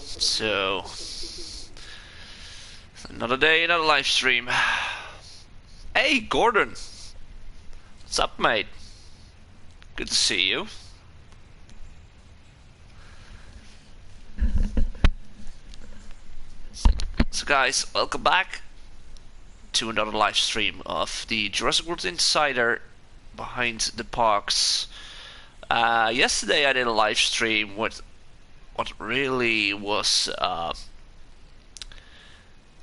So, another day, another live stream. Hey, Gordon. What's up, mate? Good to see you. So guys, welcome back to another live stream of the Jurassic World Insider behind the parks. Yesterday I did a live stream with what really was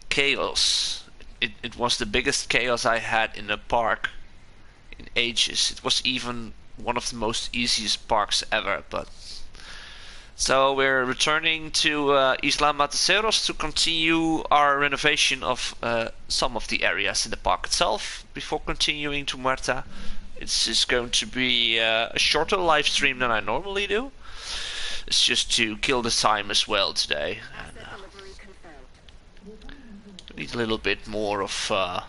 chaos. It was the biggest chaos I had in a park in ages. It was even one of the most easiest parks ever, but so we're returning to Isla Matanceros to continue our renovation of some of the areas in the park itself before continuing to Muerta. It's just going to be a shorter live stream than I normally do. It's just to kill the time as well today. And, need a little bit more of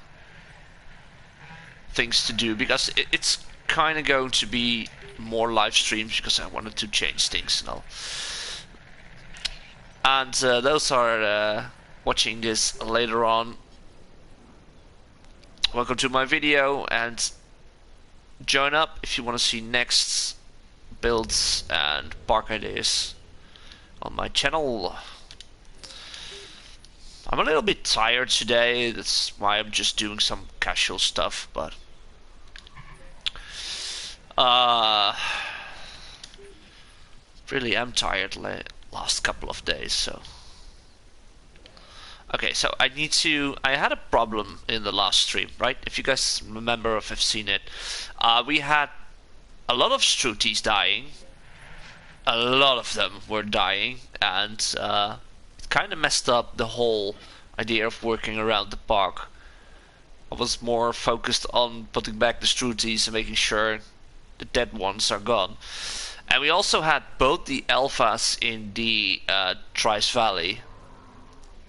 things to do because it's kind of going to be more live streams because I wanted to change things and all. And those are watching this later on, welcome to my video, and join up if you want to see next builds and park ideas on my channel. I'm a little bit tired today, that's why I'm just doing some casual stuff, but really am tired last couple of days, so okay, so I had a problem in the last stream, right? If you guys remember, if I've seen it, we had a lot of Struties dying. A lot of them were dying, and it kind of messed up the whole idea of working around the park. I was more focused on putting back the Struties and making sure the dead ones are gone. And we also had both the alphas in the Trice Valley,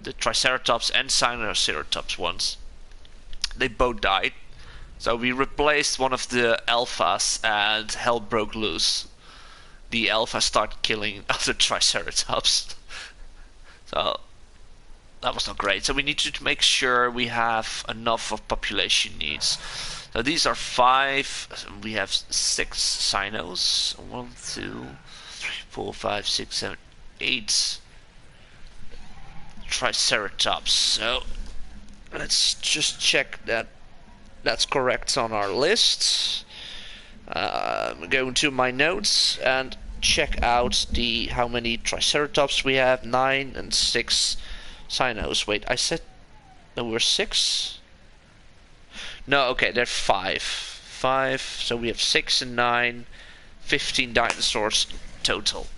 the Triceratops and Sinoceratops ones. They both died. So we replaced one of the alphas and hell broke loose. The alpha started killing other Triceratops. So that was not great. So we need to make sure we have enough of population needs. So these are 5. We have 6 Sinos. 1, 2, 3, 4, 5, 6, 7, 8 Triceratops. So let's just check that that's correct on our list. Go to my notes and check out how many Triceratops we have. 9 and 6 Sinos. Wait, I said there were 6? No, okay, they're 5. 5, so we have 6 and 9, 15 dinosaurs total.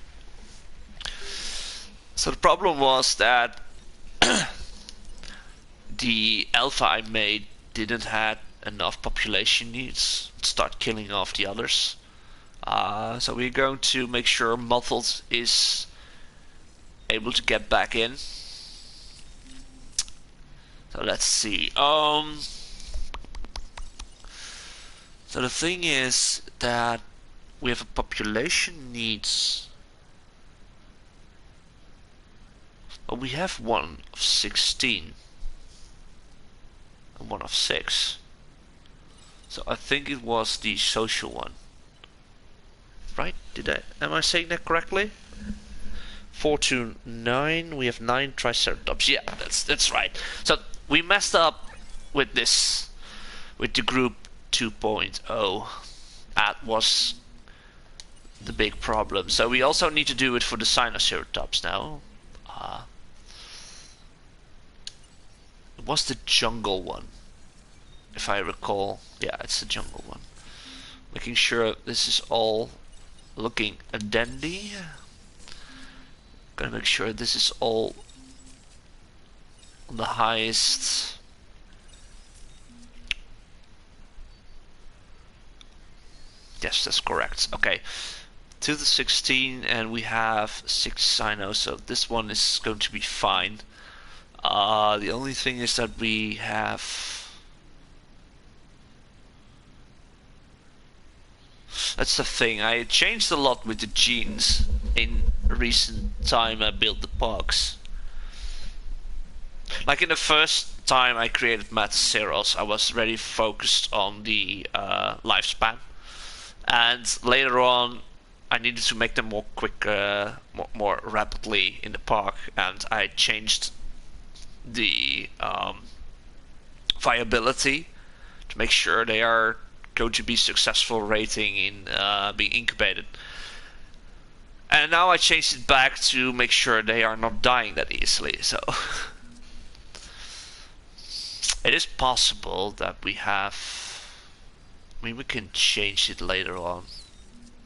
So the problem was that the alpha I made didn't have enough population needs to start killing off the others. So we're going to make sure Muffled is able to get back in. So let's see. So the thing is that we have a population needs. Well, we have one of 16 and one of 6. So I think it was the social one, right? Am I saying that correctly? 4 to 9. We have 9 Triceratops. Yeah, that's right. So we messed up with this, with the group 2.0. That was the big problem. So we also need to do it for the Sinoceratops now. It was the jungle one, if I recall. Yeah, it's the jungle one. Making sure this is all looking dandy. Gotta make sure this is all on the highest. Yes, that's correct. Okay, to the 16, and we have 6 Sinos, so this one is going to be fine. The only thing is that we have That's the thing. I changed a lot with the genes in recent time I built the parks. Like in the first time I created Matanceros, I was really focused on the lifespan, and later on I needed to make them more quick, more rapidly in the park, and I changed the viability to make sure they are going to be successful rating in being incubated. And now I changed it back to make sure they are not dying that easily. So it is possible that we have. I mean, we can change it later on.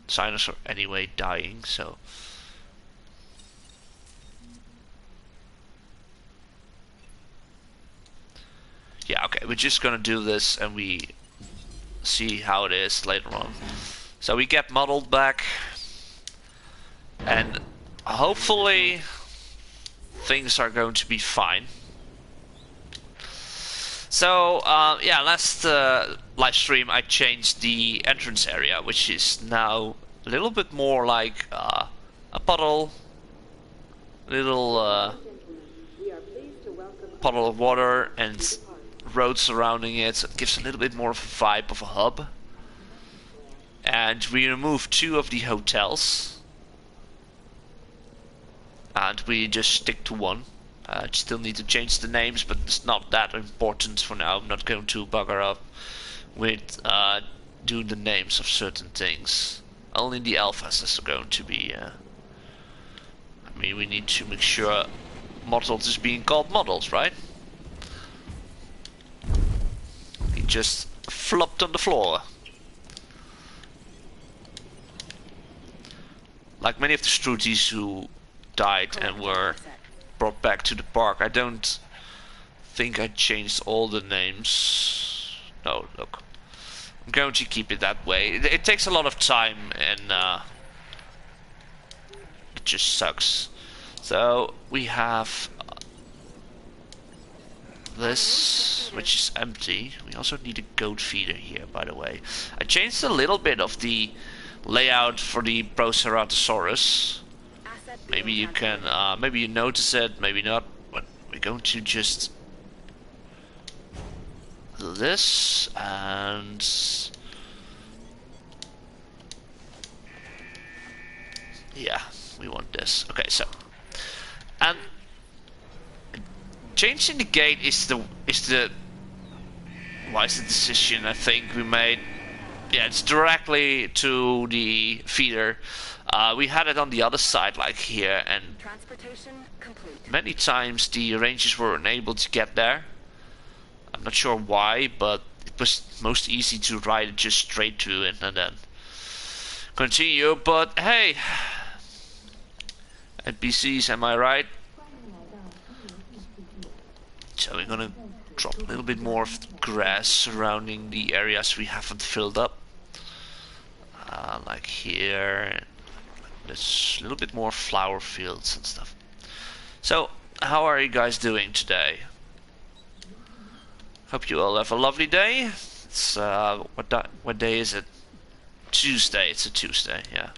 Dinosaurs are anyway dying, so. Yeah, okay, we're just gonna do this and we see how it is later on. So we get modeled back, and hopefully things are going to be fine. So yeah, last live stream I changed the entrance area, which is now a little bit more like a puddle, little puddle of water and road surrounding it, so it gives a little bit more of a vibe of a hub. And we removed 2 of the hotels, and we just stick to 1. Still need to change the names, but it's not that important for now. I'm not going to bugger up with doing the names of certain things. Only the alphas is going to be. I mean, we need to make sure models is being called models, right? He just flopped on the floor. Like many of the Struties who died and were brought back to the park, I don't think I changed all the names. No, look. I'm going to keep it that way. It takes a lot of time and it just sucks. So we have this, which is empty. We also need a goat feeder here, by the way. I changed a little bit of the layout for the Proceratosaurus. Maybe you can, maybe you notice it, maybe not, but we're going to just do this, and yeah, we want this. Okay, so, and changing the gate is the wise decision I think we made. Yeah, it's directly to the feeder. We had it on the other side, like here, and many times the rangers were unable to get there. I'm not sure why, but it was most easy to ride it just straight to it and then continue. But hey, NPCs, am I right? So we're gonna drop a little bit more of the grass surrounding the areas we haven't filled up. Like here. There's a little bit more flower fields and stuff. So, how are you guys doing today? Hope you all have a lovely day. It's what day is it? Tuesday. It's a Tuesday, yeah.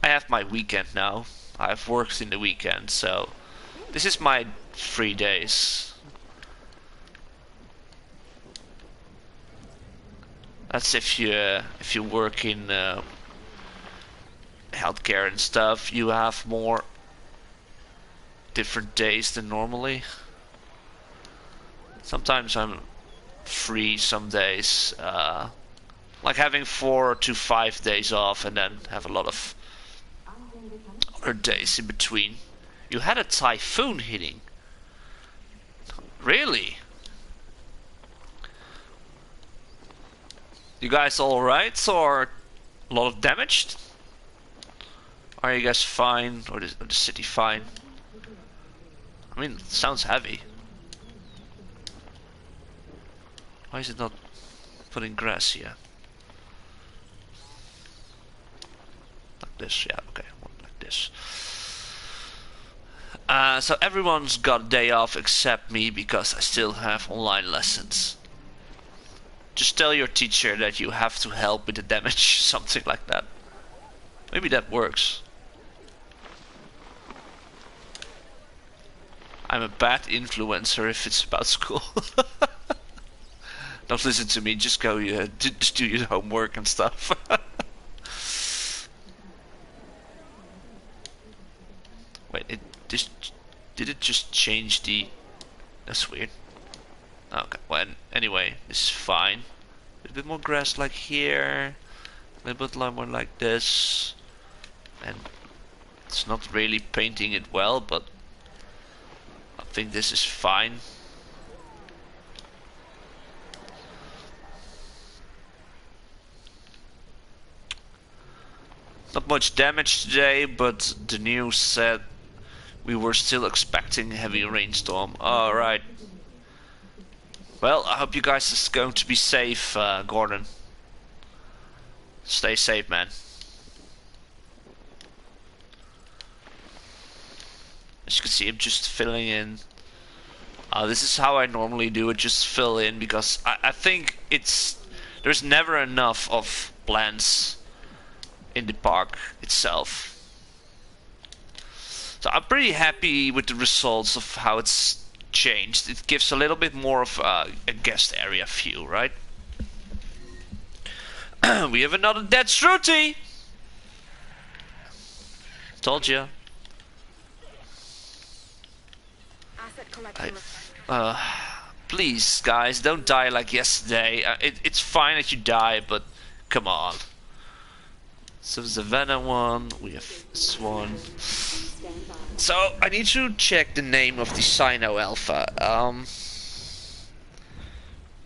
I have my weekend now. I've worked in the weekend, so this is my free days. That's if you work in healthcare and stuff, you have more different days than normally. Sometimes I'm free some days, like having 4 to 5 days off and then have a lot of other days in between. You had a typhoon hitting. Really? You guys alright, or a lot of damage? Are you guys fine, or the city fine? I mean, it sounds heavy. Why is it not putting grass here? Like this, yeah, okay, like this. So everyone's got a day off except me because I still have online lessons. Just tell your teacher that you have to help with the damage, something like that. Maybe that works. I'm a bad influencer if it's about school. Don't listen to me, just go, just do your homework and stuff. Wait, did it just change the... That's weird. Okay, well, anyway, this is fine. A little bit more grass like here. A little bit more like this. And it's not really painting it well, but I think this is fine. Not much damage today, but the news said we were still expecting a heavy rainstorm. Alright. Well, I hope you guys is going to be safe, Gordon. Stay safe, man. As you can see, I'm just filling in. This is how I normally do it, just fill in, because I think there's never enough of plants in the park itself. So I'm pretty happy with the results of how it's changed. It gives a little bit more of a guest area feel, right? We have another dead Shruti! Told ya. Please, guys, don't die like yesterday. It's fine that you die, but come on. So Savannah one, we have this one. So I need to check the name of the Sino Alpha.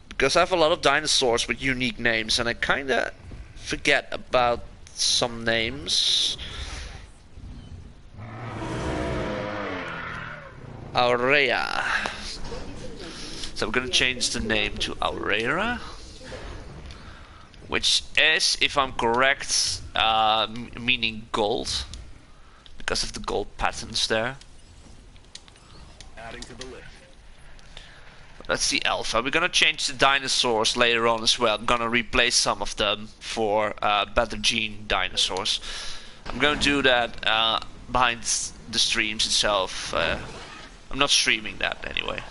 Because I have a lot of dinosaurs with unique names, and I kinda forget about some names. Aurea. So we're gonna change the name to Aurea, which is, if I'm correct, meaning gold, because of the gold patterns there. Adding to the list. That's the alpha. We're gonna change the dinosaurs later on as well. I'm gonna replace some of them for better gene dinosaurs. I'm gonna do that behind the streams itself. I'm not streaming that anyway.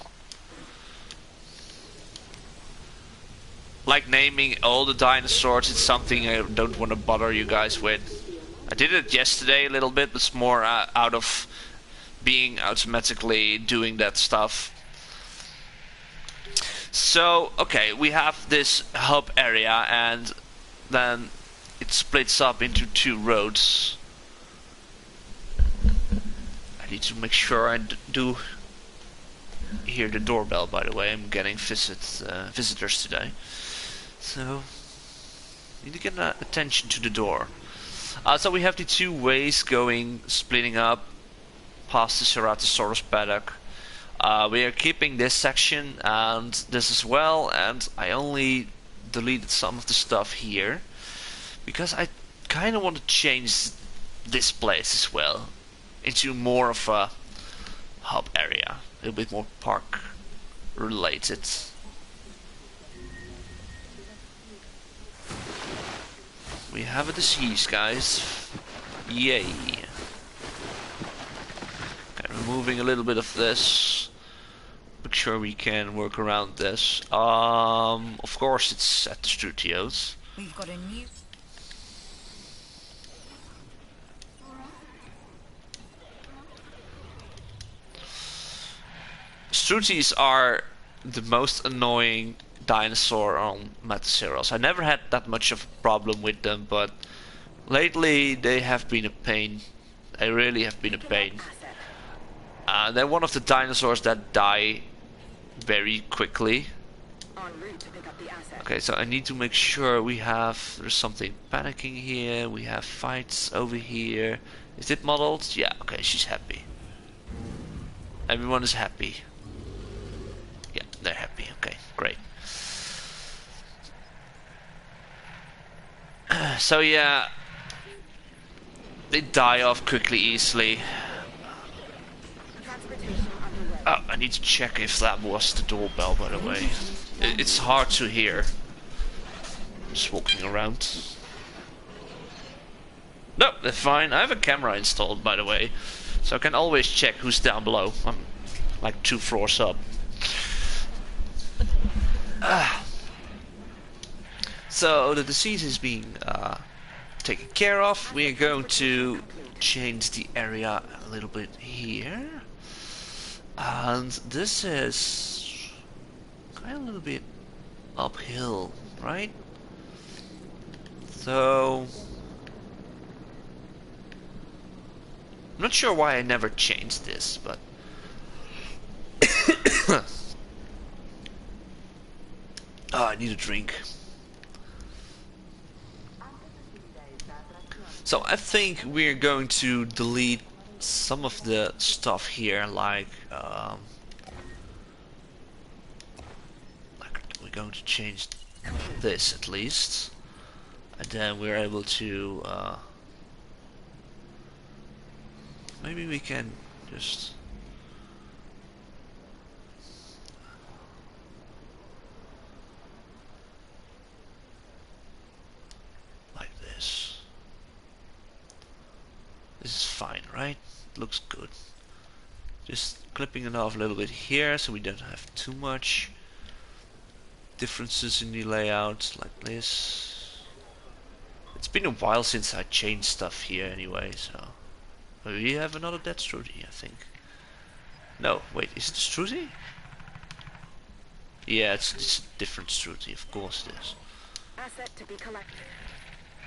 Like naming all the dinosaurs, it's something I don't want to bother you guys with. I did it yesterday a little bit, but it's more out of being automatically doing that stuff. So, okay, we have this hub area, and then it splits up into two roads. I need to make sure I do hear the doorbell, by the way. I'm getting visitors today. So, need to get attention to the door. So we have the two ways going, splitting up past the Ceratosaurus paddock. We are keeping this section and this as well, and I only deleted some of the stuff here because I kind of want to change this place as well into more of a hub area, a little bit more park related. We have a disease, guys. Yay. Okay, removing a little bit of this. Make sure we can work around this. Of course it's at the studios. We've got a new... Struties are the most annoying dinosaur on Matanceros. I never had that much of a problem with them, but lately they have been a pain. They really have been a pain. They're one of the dinosaurs that die very quickly. Okay, so I need to make sure we have... There's something panicking here. We have fights over here. Is it modeled? Yeah, okay, she's happy. Everyone is happy. Yeah, they're happy. Okay, great. So yeah, they die off quickly, easily. Oh, I need to check if that was the doorbell, by the way. It's hard to hear. Just walking around. No, they're fine. I have a camera installed, by the way, so I can always check who's down below. I'm like 2 floors up. So the disease is being taken care of. We are going to change the area a little bit here, and this is kind of a little bit uphill, right? So I'm not sure why I never changed this, but oh, I need a drink. So I think we're going to delete some of the stuff here, like we're going to change this at least, and then we're able to maybe we can just like this. This is fine, right? Looks good. Just clipping it off a little bit here so we don't have too much differences in the layout, like this. It's been a while since I changed stuff here anyway, so we have another dead Struty, I think. No, wait, is it a Struty? Yeah, it's a different Struty, of course it is. Asset to be collected.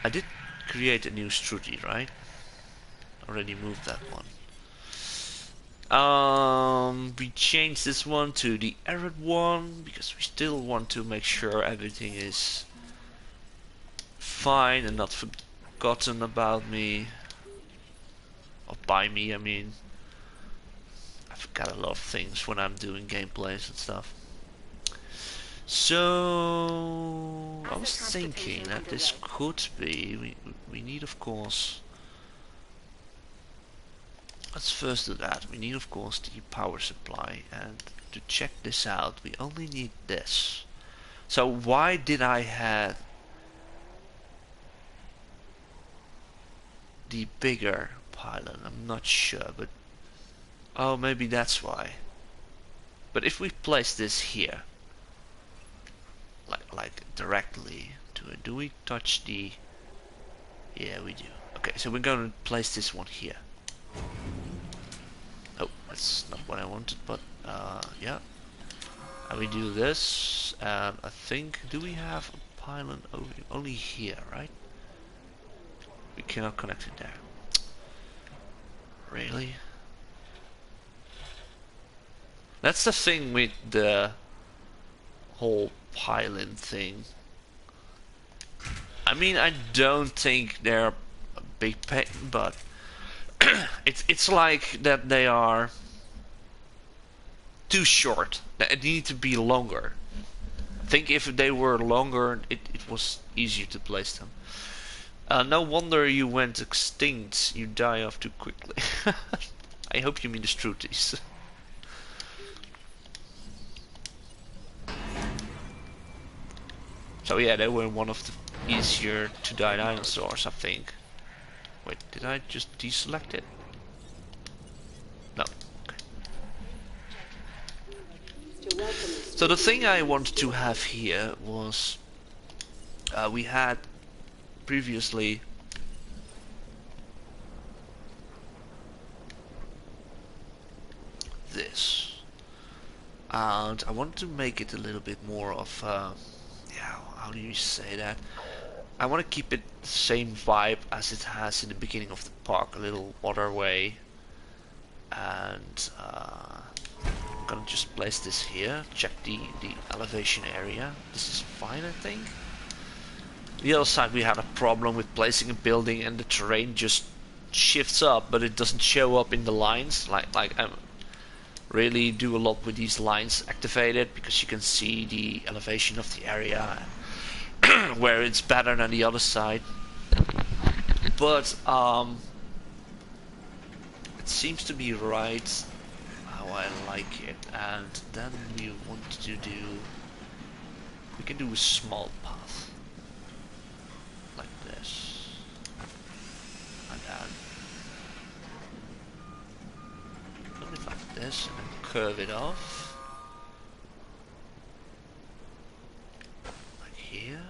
I did create a new Struty, right? Already moved that one. We changed this one to the arid one because we still want to make sure everything is fine and not forgotten about me. Or by me, I mean. I forgot a lot of things when I'm doing gameplays and stuff. So I was thinking that this could be, we need of course, let's first do that. We need of course the power supply, and to check this out we only need this. So why did I have the bigger pylon? I'm not sure, but oh, maybe that's why. But if we place this here, like directly to it, do we touch the, yeah we do. Okay, so we're going to place this one here. Oh, that's not what I wanted, but yeah. And we do this, and I think, do we have a pylon only here, right? We cannot connect it there. Really? That's the thing with the whole pylon thing. I mean, I don't think they're a big pain, but it's like that they are too short. They need to be longer. I think if they were longer, it was easier to place them. No wonder you went extinct. You die off too quickly. I hope you mean the Struties. So yeah, they were one of the easier to die dinosaurs, I think. Wait, did I just deselect it? No. Okay. So the thing I wanted to have here was we had previously this, and I wanted to make it a little bit more of yeah, how do you say that? I want to keep it the same vibe as it has in the beginning of the park, a little waterway, and I'm gonna just place this here, check the elevation area. This is fine, I think. The other side we had a problem with placing a building and the terrain just shifts up, but it doesn't show up in the lines. Like I really do a lot with these lines activated, because you can see the elevation of the area where it's better than the other side. But it seems to be right how I like it, and then we want to do, we can do a small path. this and then curve it off. Like here.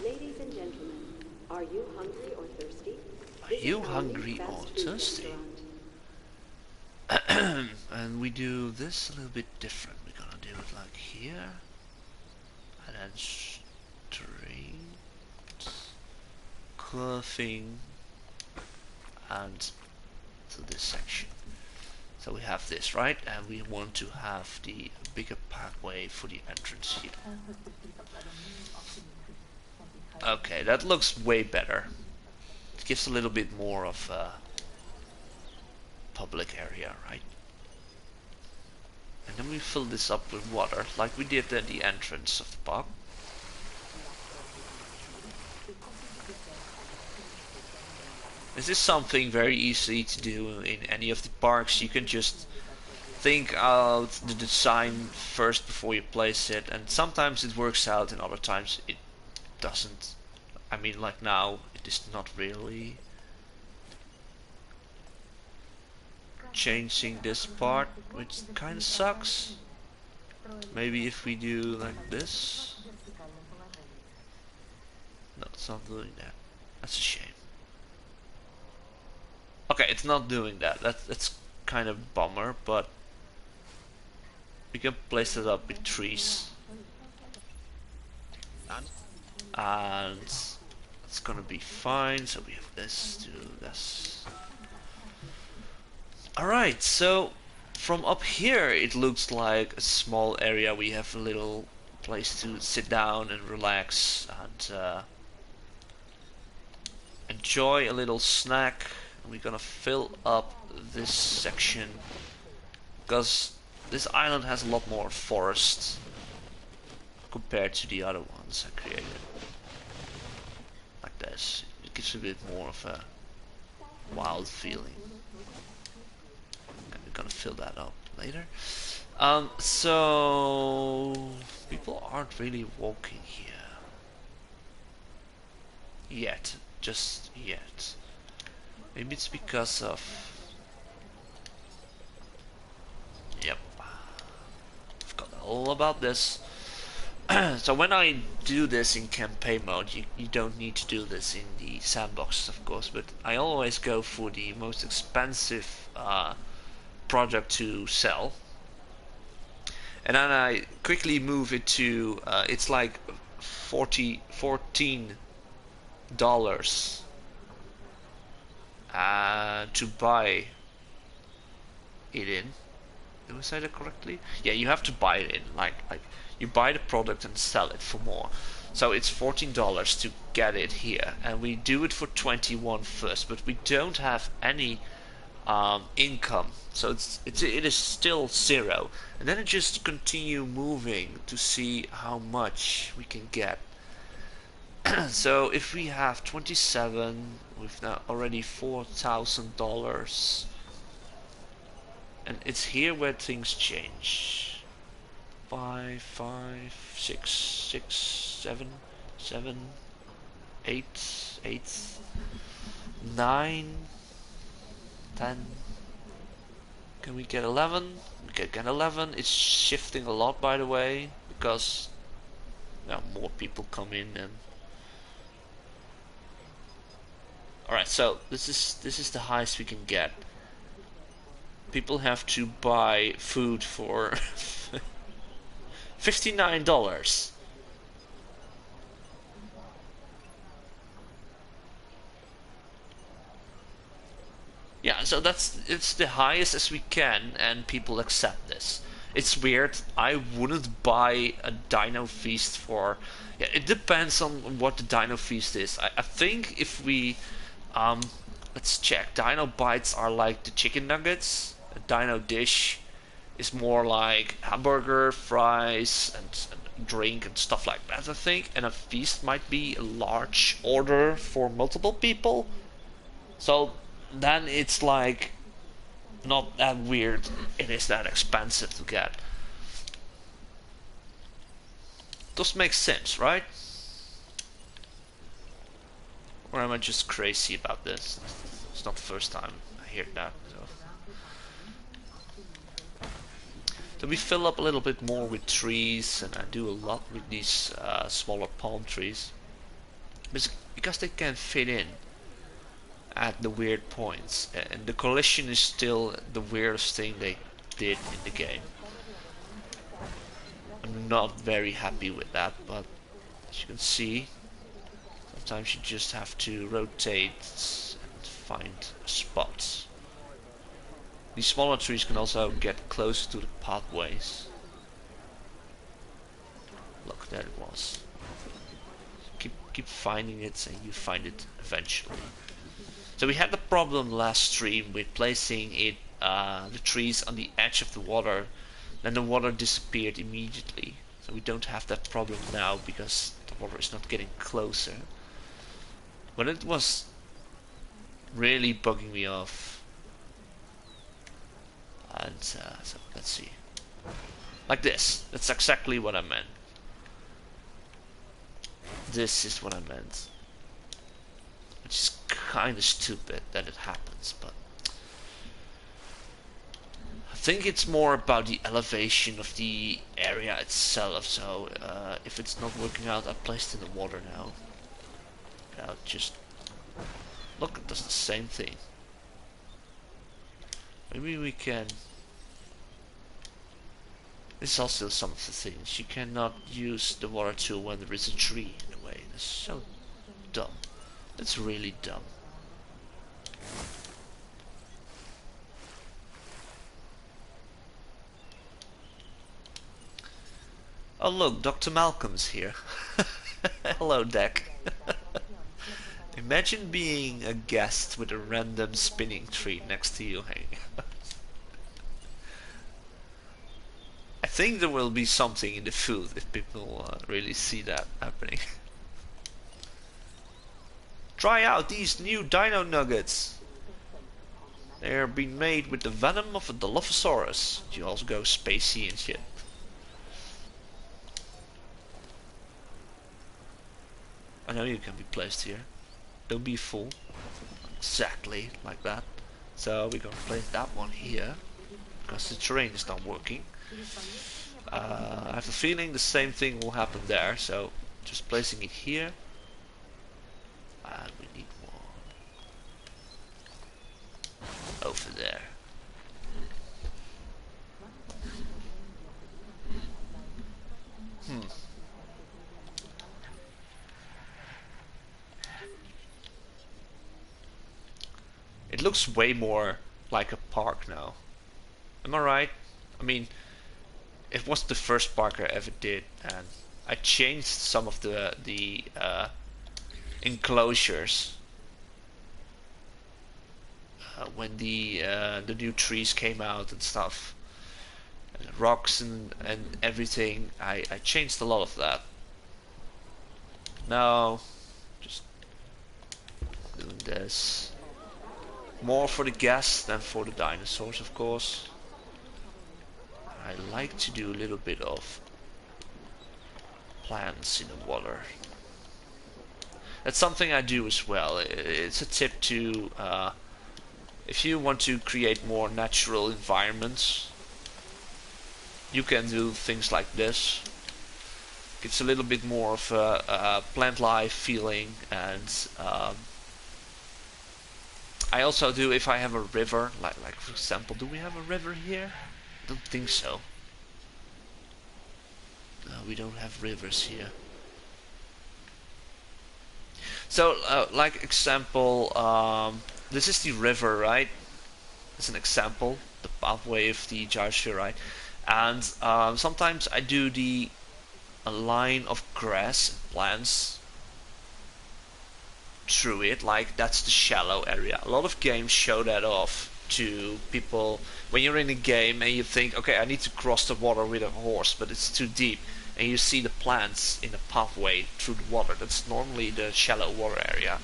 Ladies and gentlemen, are you hungry or thirsty? Are you hungry or thirsty? And we do this a little bit different. We're gonna do it like here. And then straight. Curving. And to this section. So we have this, right? And we want to have the bigger pathway for the entrance here. Okay, that looks way better. It gives a little bit more of a public area, right? And then we fill this up with water, like we did at the entrance of the park. This is something very easy to do in any of the parks. You can just think out the design first before you place it, and sometimes it works out and other times it doesn't. I mean, like now it is not really changing this part, which kind of sucks. Maybe if we do like this. No, it's not doing that. That's a shame. Okay, it's not doing that. That's kind of bummer, but we can place it up with trees. And it's gonna be fine. So we have this to this. Alright, so from up here it looks like a small area. We have a little place to sit down and relax and enjoy a little snack. We're gonna fill up this section because this island has a lot more forest compared to the other ones I created. Like this. It gives a bit more of a wild feeling. And we're gonna fill that up later. So people aren't really walking here. Yet. Just yet. Maybe it's because of... Yep. I've got all about this. So when I do this in campaign mode, you don't need to do this in the sandboxes, of course, but I always go for the most expensive product to sell. And then I quickly move it to, it's like $14 to buy it in. Did I say that correctly? Yeah, you have to buy it in. Like you buy the product and sell it for more. So it's $14 to get it here, and we do it for 21 first, but we don't have any income, so it is still 0. And then it just continue moving to see how much we can get. So if we have 27, we've now already $4,000, and it's here where things change. 5, 5, 6, 6, 7, 7, 8, 8, 9, 10. Can we get 11? We can get 11. It's shifting a lot, by the way, because now more people come in and. Alright, so this is the highest we can get. People have to buy food for $59. Yeah, so it's the highest as we can, and people accept this. It's weird. I wouldn't buy a dino feast for. Yeah, it depends on what the dino feast is. I think if we let's check. Dino bites are like the chicken nuggets. A dino dish is more like hamburger, fries, and drink and stuff like that, I think. And a feast might be a large order for multiple people. So then it's like not that weird. It is that expensive to get. Does make sense, right? Or am I just crazy about this? It's not the first time I here now. So we fill up a little bit more with trees, and I do a lot with these smaller palm trees. Because they can fit in at the weird points. And the collision is still the weirdest thing they did in the game. I'm not very happy with that, but as you can see, sometimes you just have to rotate and find spots. These smaller trees can also get closer to the pathways. Look, there it was. Keep finding it, and you find it eventually. So we had the problem last stream with placing the trees on the edge of the water. Then the water disappeared immediately. So we don't have that problem now because the water is not getting closer. But it was really bugging me off. And so let's see. Like this. That's exactly what I meant. This is what I meant. Which is kind of stupid that it happens, but I think it's more about the elevation of the area itself. So if it's not working out, I placed it in the water now. Now just look, it does the same thing. Maybe we can. This is also some of the things. You cannot use the water tool when there is a tree in the way. That's so dumb. That's really dumb. Oh look, Dr. Malcolm's here. Hello, Deck. Imagine being a guest with a random spinning tree next to you hanging. I think there will be something in the food if people really see that happening. Try out these new dino nuggets. They're being made with the venom of a Dilophosaurus. You also go spacey and shit. I know you can be placed here. Don't be a fool. Exactly like that. So we're gonna place that one here because the terrain is not working. I have a feeling the same thing will happen there. So just placing it here. And we need one over there. It looks way more like a park now. Am I right? I mean, it was the first park I ever did, and I changed some of the enclosures when the new trees came out and stuff, and rocks and everything. I changed a lot of that. Now, just doing this. More for the guests than for the dinosaurs, of course. I like to do a little bit of plants in the water. That's something I do as well. It's a tip to, if you want to create more natural environments, you can do things like this. It's a little bit more of a plant life feeling, and I also do if I have a river, like for example, do we have a river here? I don't think so. No, we don't have rivers here. So, like example, this is the river, right? It's an example, the pathway of the gyrosphere, right? And sometimes I do a line of grass and plants through it, like that's the shallow area. A lot of games show that off to people when you're in a game and you think, okay, I need to cross the water with a horse, but it's too deep, and you see the plants in a pathway through the water. That's normally the shallow water area.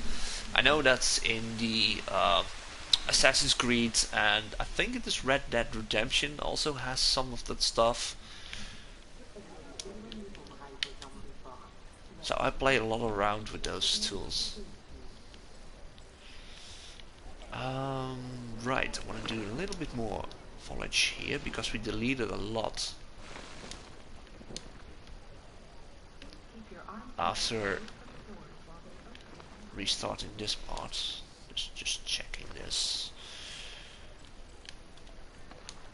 I know that's in the Assassin's Creed, and I think it is Red Dead Redemption also has some of that stuff. So I play a lot around with those tools. Right, I want to do a little bit more foliage here because we deleted a lot after restarting this part. Just checking this.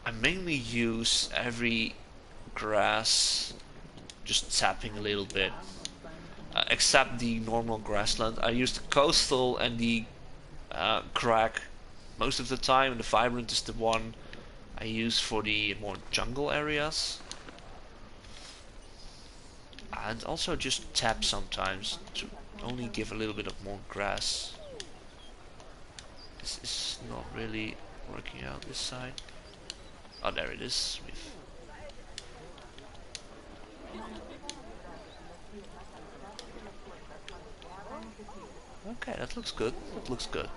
I mainly use every grass, just tapping a little bit, except the normal grassland. I use the coastal and the crag most of the time, and the vibrant is the one I use for the more jungle areas. And also just tap sometimes to only give a little bit of more grass. This is not really working out this side. Oh, there it is. Okay, that looks good. That looks good.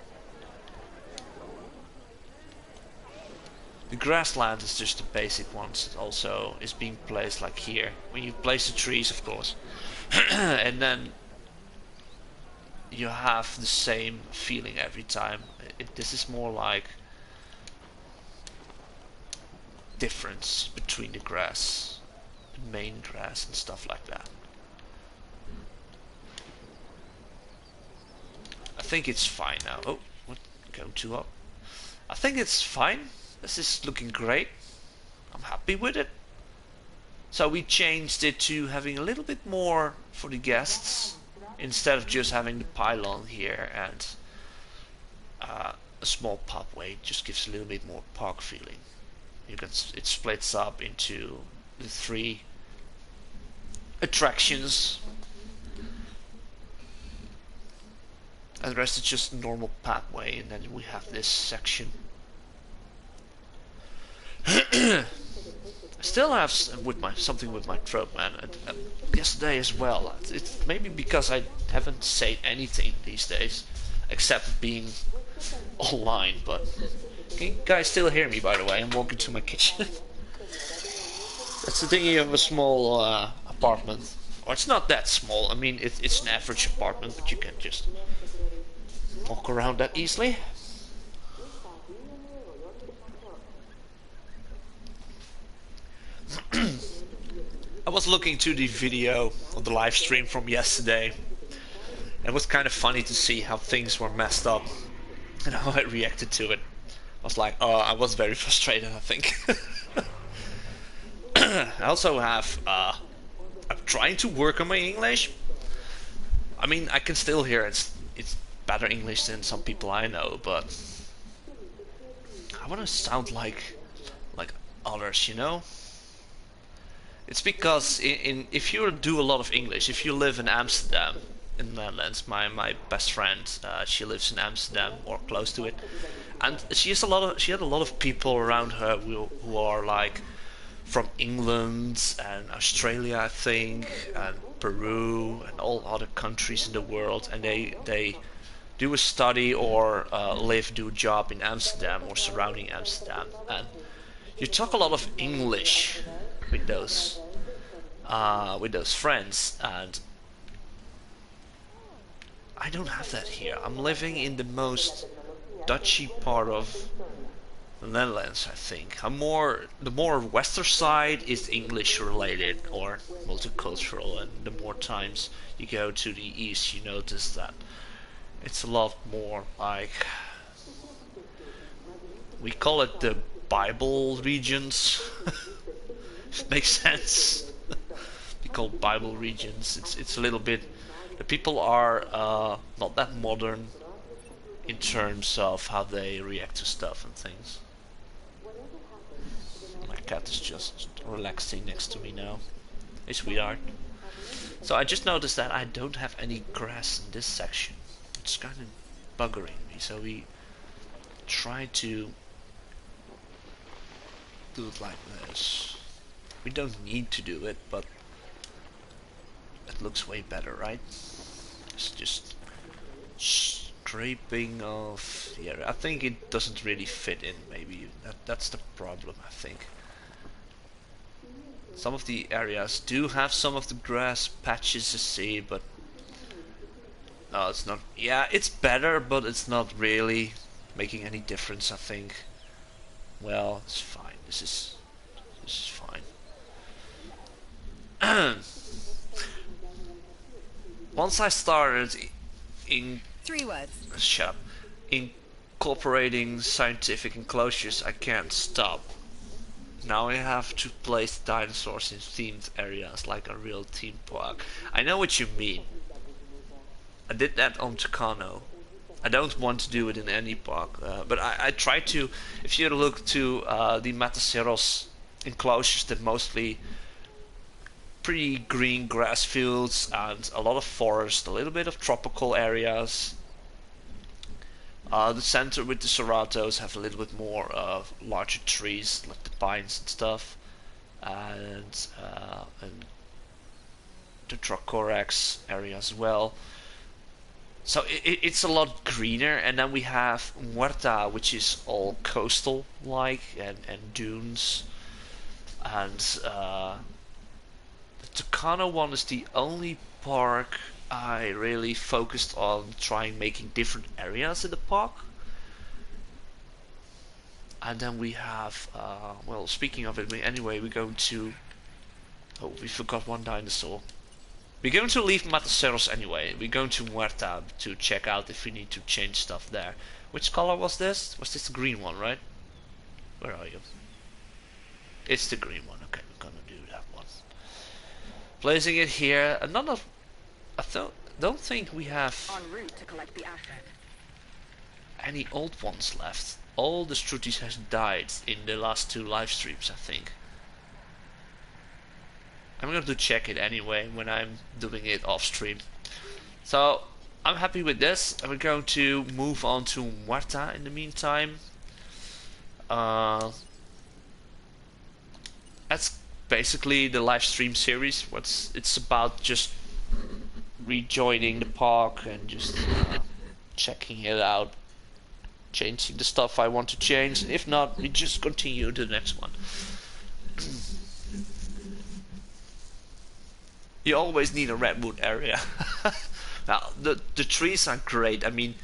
The grassland is just the basic ones. It also is being placed like here. When you place the trees, of course. And then you have the same feeling every time. This is more like difference between the grass, the main grass and stuff like that. I think it's fine now. Oh, what? Going too up. I think it's fine. This is looking great. I'm happy with it. So we changed it to having a little bit more for the guests instead of just having the pylon here and a small pathway. It just gives a little bit more park feeling. It splits up into the 3 attractions, and the rest is just a normal pathway, and then we have this section. I still have something with my throat, man. Yesterday as well. It's maybe because I haven't said anything these days, except being online. But can you guys still hear me? By the way, I'm walking to my kitchen. That's the thing. You have a small apartment, or it's not that small. I mean, it's an average apartment, but you can just walk around that easily. I was looking to the video of the live stream from yesterday. It was kind of funny to see how things were messed up and how I reacted to it. I was like, oh, I was very frustrated, I think. I also have, I'm trying to work on my English. I mean, I can still hear it's better English than some people I know, but I want to sound like others, you know? It's because if you do a lot of English, if you live in Amsterdam, in the Netherlands, my best friend, she lives in Amsterdam or close to it, and she had a lot of people around her who are like from England and Australia, I think, and Peru and all other countries in the world, and they do a study or do a job in Amsterdam or surrounding Amsterdam, and you talk a lot of English with those friends, and I don't have that here. I'm living in the most Dutchy part of the Netherlands, I think. The more western side is English related or multicultural, and the more times you go to the east, you notice that it's a lot more like, we call it the Bible regions. If it makes sense. We call Bible regions. It's a little bit. The people are not that modern in terms of how they react to stuff and things. My cat is just relaxing next to me now. Hey, sweetheart. So I just noticed that I don't have any grass in this section. It's kind of buggering me. So we try to do it like this. We don't need to do it, but it looks way better, right? It's just scraping off the area. I think it doesn't really fit in, maybe. That's the problem, I think. Some of the areas do have some of the grass patches to see, but no, it's not. Yeah, it's better, but it's not really making any difference, I think. Well, it's fine. This is fine. Once I started in 3 words. shut up, incorporating scientific enclosures, I can't stop. Now I have to place dinosaurs in themed areas like a real theme park. I know what you mean. I did that on Tucano. I don't want to do it in any park, but I try to. If you look to the Matanceros enclosures, they're mostly pretty green grass fields and a lot of forest, a little bit of tropical areas. The center with the Ceratos have a little bit more larger trees like the pines and stuff, and the Dracorax area as well. So it's a lot greener, and then we have Muerta, which is all coastal like and dunes, and the Tucano one is the only park I really focused on trying making different areas in the park. And then we have, well, speaking of it, anyway, we're going to. Oh, we forgot one dinosaur. We're going to leave Matanceros anyway. We're going to Muerta to check out if we need to change stuff there. Which color was this? Was this the green one, right? Where are you? It's the green one. Okay, we're gonna do that one. Placing it here. Another. I don't think we have En route to collect the asset. any old ones left. All the Struties has died in the last 2 live streams, I think. I'm going to check it anyway when I'm doing it off stream. So I'm happy with this, and we're going to move on to Muerta in the meantime. That's basically the live stream series. It's about just rejoining the park and just checking it out, changing the stuff I want to change. If not, we just continue to the next one. You always need a redwood area. Now the trees are great. I mean,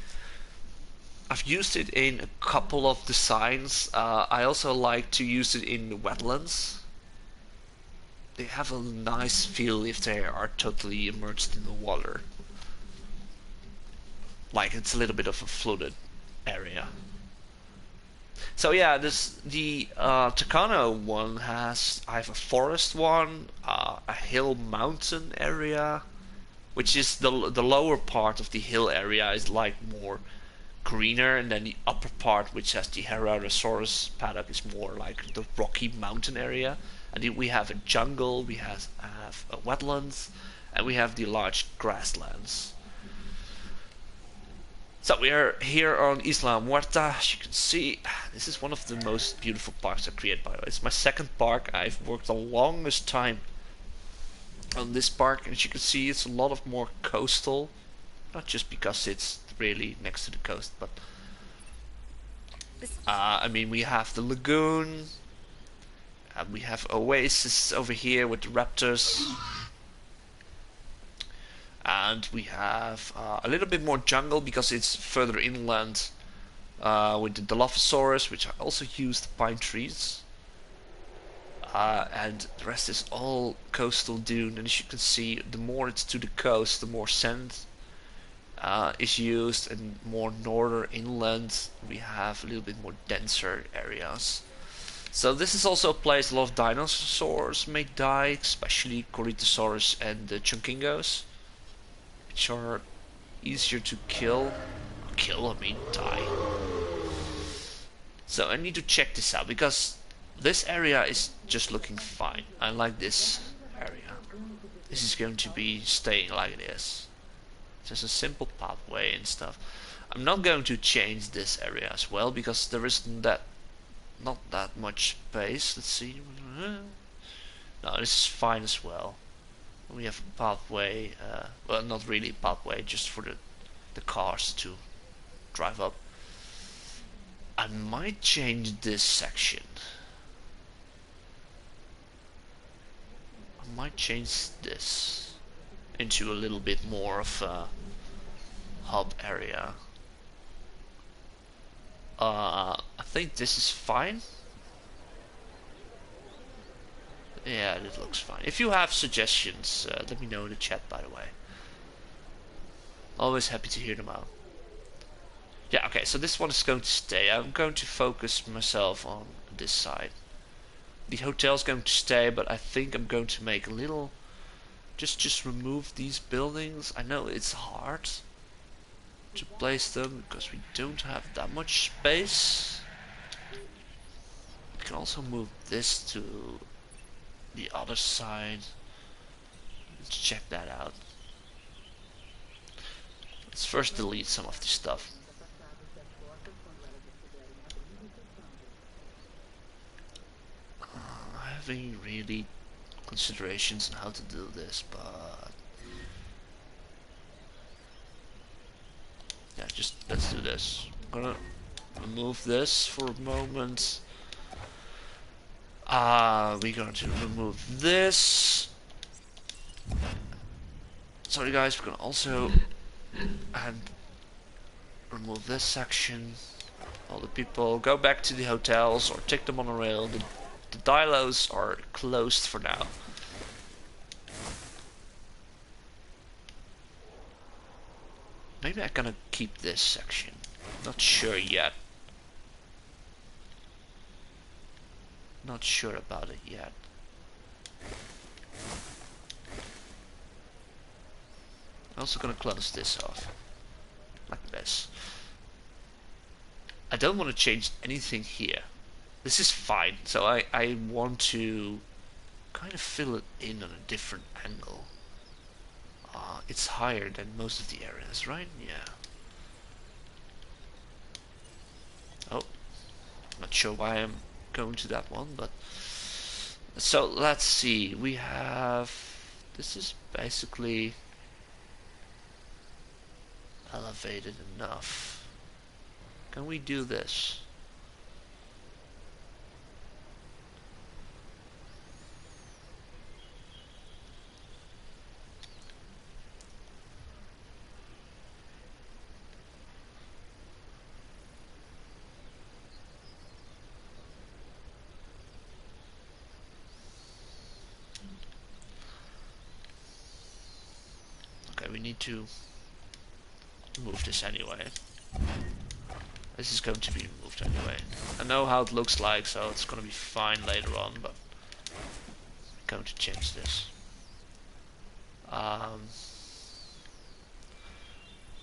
I've used it in a couple of designs. I also like to use it in the wetlands. They have a nice feel if they are totally immersed in the water. Like it's a little bit of a flooded area. So yeah, the Tucano one has. I have a forest one, a hill mountain area, which is the lower part of the hill area is like more greener, and then the upper part, which has the Herrerasaurus paddock, is more like the rocky mountain area. And then we have a jungle, we have a wetlands, and we have the large grasslands. So we are here on Isla Muerta. As you can see, this is one of the most beautiful parks I've created, by the way. It's my second park. I've worked the longest time on this park, and as you can see, it's a lot of more coastal. Not just because it's really next to the coast, but I mean, we have the lagoon, and we have Oasis over here with the raptors. And we have a little bit more jungle because it's further inland with the Dilophosaurus, which I also use the pine trees. And the rest is all coastal dune. And as you can see, the more it's to the coast, the more sand is used, and more northern inland we have a little bit more denser areas. So this is also a place a lot of dinosaurs may die, especially Corythosaurus and the Chunkingos, which are easier to kill. I mean die. So I need to check this out because this area is just looking fine. I like this area. This is going to be staying like it is. Just a simple pathway and stuff. I'm not going to change this area as well because there isn't not that much space. Let's see. No, this is fine as well. We have a pathway, well, not really a pathway, just for the cars to drive up. I might change this section. I might change this into a little bit more of a hub area. I think this is fine. Yeah, it looks fine. If you have suggestions, let me know in the chat, by the way. Always happy to hear them out. Yeah, okay, so this one is going to stay. I'm going to focus myself on this side. The hotel's going to stay, but I think I'm going to make a little... Just remove these buildings. I know it's hard to place them because we don't have that much space. We can also move this to the other side. Let's check that out. Let's first delete some of this stuff. I haven't really considerations on how to do this, but yeah, just let's do this. I'm gonna remove this for a moment. We're going to remove this. Sorry guys, we're gonna also and remove this section. All the people go back to the hotels or take the monorail. The dilos are closed for now. Maybe I'm gonna keep this section. Not sure yet. Not sure about it yet. I'm also gonna close this off. Like this. I don't want to change anything here. This is fine. So I want to kind of fill it in on a different angle. It's higher than most of the areas, right? Yeah. Oh, not sure why I'm going to that one, but so let's see. We have this is basically elevated enough. Can we do this? Okay, we need to move this anyway. This is going to be removed anyway. I know how it looks like, so it's going to be fine later on, but I'm going to change this.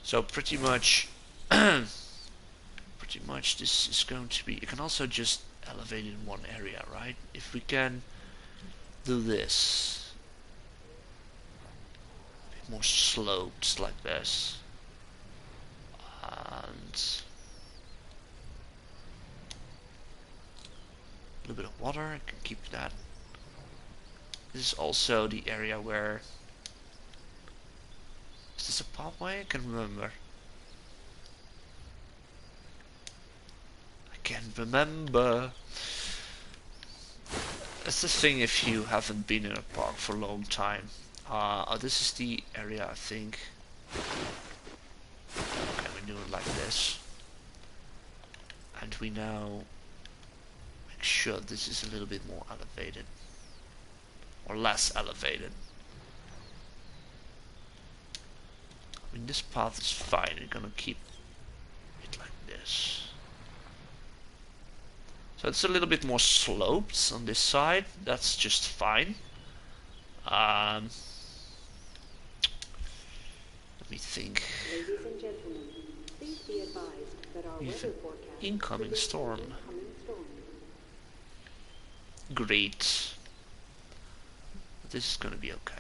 So pretty much this is going to be, you can also just elevate in one area, right? If we can do this, a bit more sloped like this, and a little bit of water, I can keep that. This is also the area where, is this a pathway? I can't remember. I can't remember. That's the thing if you haven't been in a park for a long time. Oh, this is the area, I think. Okay, we do it like this. And we now make sure this is a little bit more elevated. Or less elevated. I mean, this path is fine. We're gonna keep it like this. So it's a little bit more sloped on this side. That's just fine. Let me think. Ladies and gentlemen, please be advised that our weather forecast Incoming storm. incoming storm. Great. This is gonna be okay.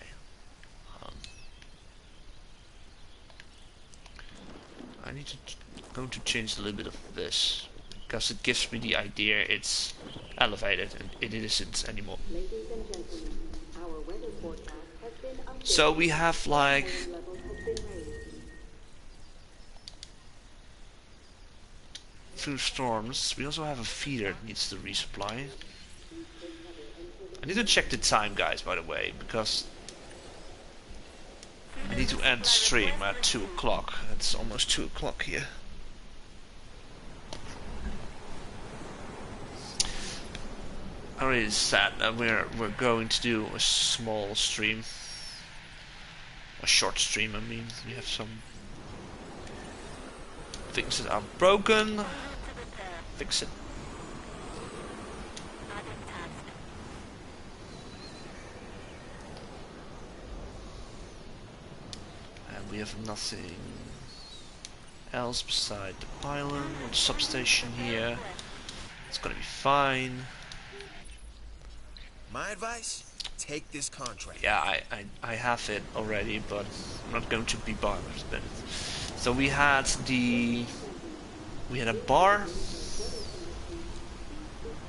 I need to going to change a little bit of this because it gives me the idea it's elevated and it isn't anymore. Ladies and gentlemen, our weather forecast has been updated. So we have like Levels have been raised. through storms. We also have a feeder that needs to resupply. I need to check the time, guys, by the way, because I need to end the stream at 2 o'clock. It's almost 2 o'clock here. I'm really sad that we're going to do a small stream, a short stream. I mean, we have some things that are broken. Fix it. And we have nothing else beside the pylon or the substation here. It's gonna be fine. My advice: take this contract. Yeah, I have it already, but I'm not going to be bothered with it. So we had a bar.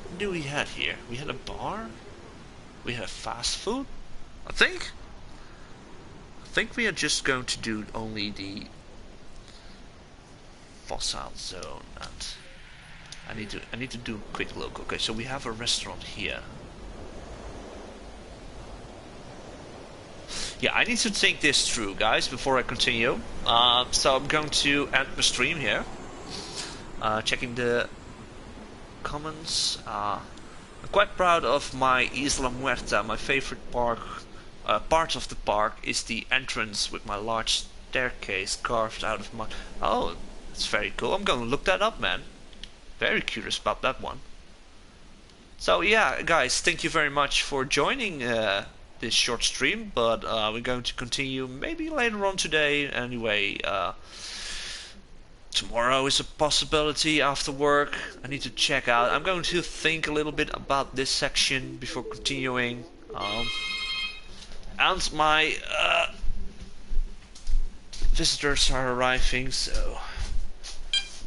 What do we have here? We had a bar. We had fast food. I think we are just going to do only the fossil zone, and I need to do a quick look. Okay, so we have a restaurant here. Yeah, I need to think this through, guys, before I continue. So I'm going to end the stream here. Checking the comments. I'm quite proud of my Isla Muerta. My favorite part of the park is the entrance with my large staircase carved out of mud. Oh, that's very cool. I'm going to look that up, man. Very curious about that one. So yeah, guys, thank you very much for joining this short stream, but we're going to continue maybe later on today. Anyway, tomorrow is a possibility after work. I need to check out. I'm going to think a little bit about this section before continuing. And my visitors are arriving, so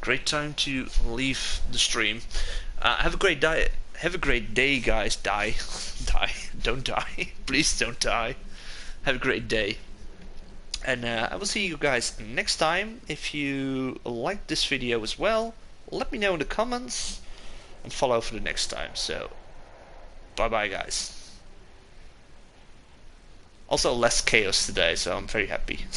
great time to leave the stream. Have a great day. Have a great day, guys. Die. Don't die. Please don't die. Have a great day. And I will see you guys next time. If you like this video as well, let me know in the comments and follow for the next time. So, bye bye, guys. Also less chaos today, so I'm very happy.